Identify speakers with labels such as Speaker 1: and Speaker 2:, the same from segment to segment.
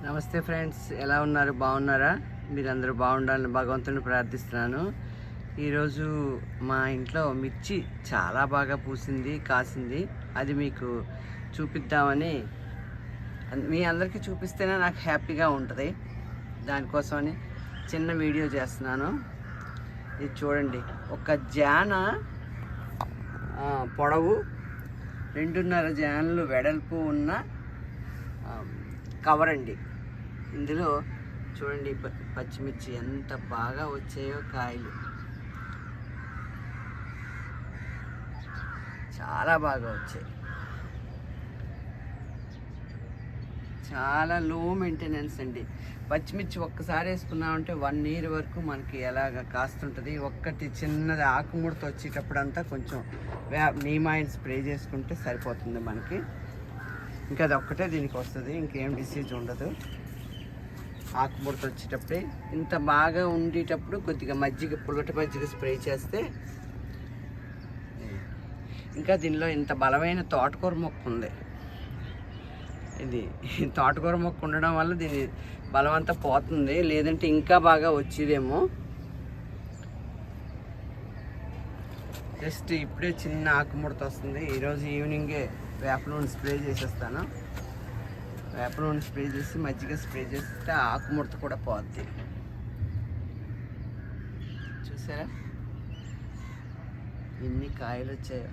Speaker 1: నమస్తే ఫ్రెండ్స్, ఎలా ఉన్నారు? బాగున్నారా? మీరందరూ బాగుండాలని భగవంతుని ప్రార్థిస్తున్నాను. ఈరోజు మా ఇంట్లో మిర్చి చాలా బాగా పూసింది, కాసింది. అది మీకు చూపిద్దామని, మీ అందరికీ చూపిస్తేనే నాకు హ్యాపీగా ఉంటుంది. దానికోసమని చిన్న వీడియో చేస్తున్నాను. ఇది చూడండి, ఒక జాన పొడవు 2.5 జాన్లు వెడల్పు ఉన్న కవర్ అండి. ఇందులో చూడండి పచ్చిమిర్చి ఎంత బాగా వచ్చాయో, కాయలు చాలా బాగా వచ్చాయి. చాలా లో మెయింటెనెన్స్ అండి. పచ్చిమిర్చి ఒక్కసారి వేసుకున్నామంటే 1 year వరకు మనకి ఎలాగ కాస్తుంటుంది. ఒక్కటి చిన్నది ఆకుముడత వచ్చేటప్పుడు అంతా కొంచెం నీమ్ ఆయిల్ స్ప్రే చేసుకుంటే సరిపోతుంది మనకి. ఇంకా అది ఒక్కటే దీనికి వస్తుంది, ఇంకేం డిసీజ్ ఉండదు. ఆకుముడత వచ్చేటప్పుడే ఇంత బాగా ఉండేటప్పుడు కొద్దిగా మజ్జిగ, పుల్లటి మజ్జిగ స్ప్రే చేస్తే. ఇంకా దీనిలో ఇంత బలమైన తోటకూర మొక్క ఉంది. ఇది తోటకూర మొక్క ఉండడం వల్ల దీని బలమంతా పోతుంది, లేదంటే ఇంకా బాగా వచ్చేదేమో. జస్ట్ ఇప్పుడే చిన్న ఆకుముడత వస్తుంది. ఈరోజు ఈవినింగే వేప నూనె స్ప్రే చేసేస్తాను. వేప నూనె స్ప్రే చేసి మజ్జిగ స్ప్రే చేస్తే ఆకుముడత కూడా పోద్ది. చూసారా ఎన్ని కాయలు వచ్చాయో,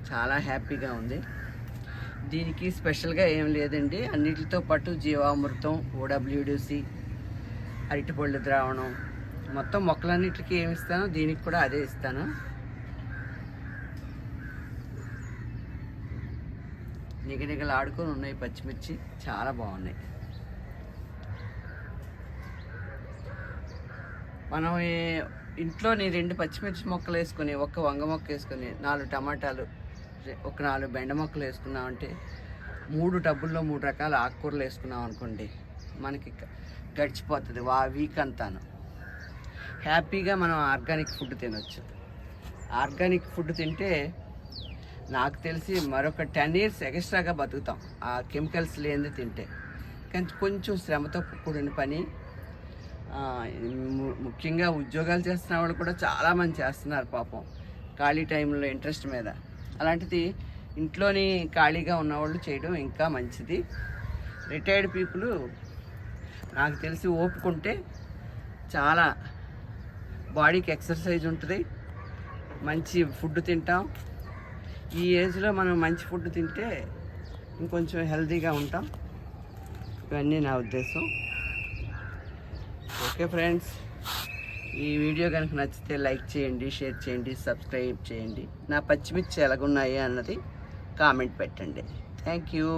Speaker 1: చాలా హ్యాపీగా ఉంది. దీనికి స్పెషల్గా ఏం లేదండి. అన్నిటితో పాటు జీవామృతం, OWDC, అరటిపళ్ళు ద్రావణం, మొత్తం మొక్కలన్నిటికీ ఏమి ఇస్తానో దీనికి కూడా అదే ఇస్తాను. నిగనిగలు ఆడుకొని ఉన్నాయి పచ్చిమిర్చి, చాలా బాగున్నాయి. మనం ఇంట్లోని 2 పచ్చిమిర్చి మొక్కలు వేసుకొని, ఒక వంగ మొక్క వేసుకొని, 4 టమాటాలు, ఒక 4 బెండ మొక్కలు వేసుకున్నామంటే 3 టబ్బుల్లో 3 రకాల ఆకుకూరలు వేసుకున్నాం అనుకోండి, మనకి గడిచిపోతుంది వీక్ అంతాను. హ్యాపీగా మనం ఆర్గానిక్ ఫుడ్ తినొచ్చు. ఆర్గానిక్ ఫుడ్ తింటే నాకు తెలిసి మరొక 10 years ఎక్స్ట్రాగా బతుకుతాం, ఆ కెమికల్స్ లేనిది తింటే. కానీ కొంచెం శ్రమతో కూడిన పని. ముఖ్యంగా ఉద్యోగాలు చేస్తున్న వాళ్ళు కూడా చాలామంది చేస్తున్నారు పాపం, ఖాళీ టైంలో ఇంట్రెస్ట్ మీద. అలాంటిది ఇంట్లోని ఖాళీగా ఉన్నవాళ్ళు చేయడం ఇంకా మంచిది. రిటైర్డ్ పీపుల్ నాకు తెలిసి ఓపుకుంటే చాలా బాడీకి ఎక్సర్సైజ్ ఉంటుంది, మంచి ఫుడ్ తింటాం. ఈ ఏజ్లో మనం మంచి ఫుడ్ తింటే ఇంకొంచెం హెల్తీగా ఉంటాం. ఇవన్నీ నా ఉద్దేశం. ఓకే ఫ్రెండ్స్, ఈ వీడియో కనుక నచ్చితే లైక్ చేయండి, షేర్ చేయండి, సబ్స్క్రైబ్ చేయండి. నా పచ్చిమిర్చి ఎలాగున్నాయి అన్నది కామెంట్ పెట్టండి. Thank you.